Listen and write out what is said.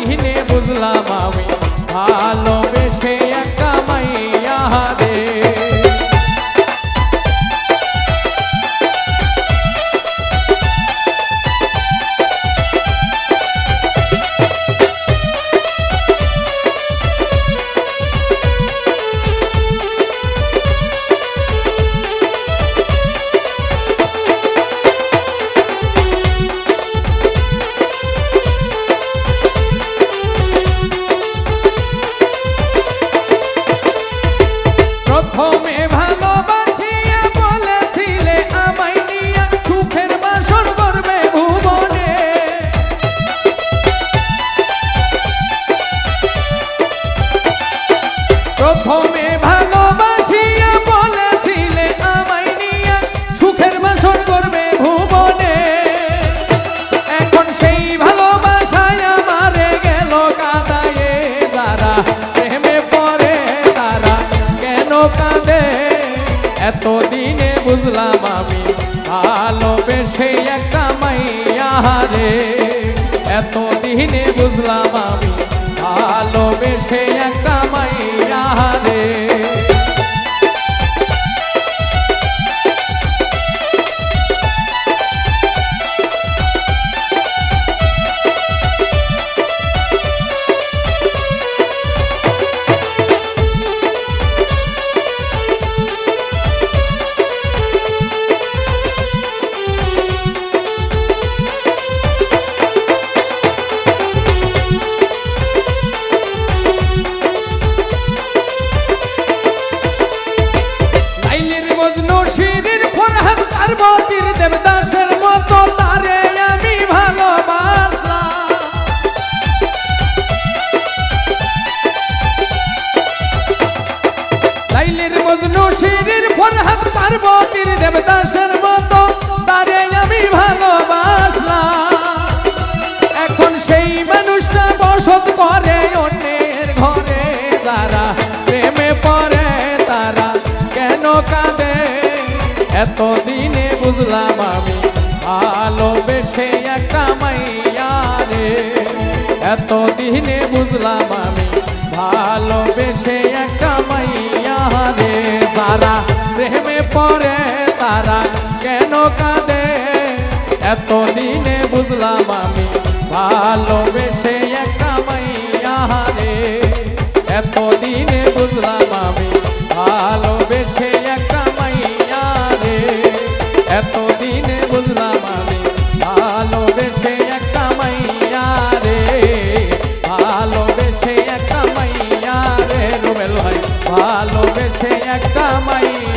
দিনে বুঝলাম আমি ভালোবেসে একটা মাইয়া রে। প্রথমে ভালোবাসিয়া বলেছিলে আমায় নিয়া সুখের বাসর করবে ভুবনে। প্রথমে ভালোবাসিয়া বলেছিলে আমায় নিয়া সুখের বাসর করবে ভুবনে। এখন সেই ভালোবাসায় আমারে গেল কাঁদায়ে, যারা প্রেমে পড়ে তারা কেন কাঁদে। এতদিনে বুঝলাম আমি ভালোবেসে একটা মাইয়া রে। এতদিনে বুঝলাম আমি ভালোবেসে একটা মাইয়া রে। পার্বতীর দেবদাসের মতো তারে আমি ভালোবাসলাম। লাইলির মজনু শিরির ফরহাদ পার্বতীর দেবদাসের মতো তারে আমি ভালোবাসলাম। এখন সেই মানুষটা বসত করে অন্যের ঘরে, যারা প্রেমে পড়ে তারা কেন কাঁদে। এতদিনে বুঝলাম আমি ভালোবেসে একটা মাইয়া রে। এতদিনে বুঝলাম আমি ভালোবেসে একটা মাইয়া রে। যারা প্রেমে পড়ে তারা কেন কাঁদে। এতদিনে বুঝলাম আমি ভালোবেসে একটা মাইয়া রে। এতদিনে বুঝলাম আমি ভালোবেসে একটা মাইয়া রে। এতদিনে বুঝলাম আমি ভালোবেসে একটা মাইয়া রে। ভালোবেসে একটা মাইয়া রে। রুবেল ভাই ভালোবেসে একটা মাইয়া।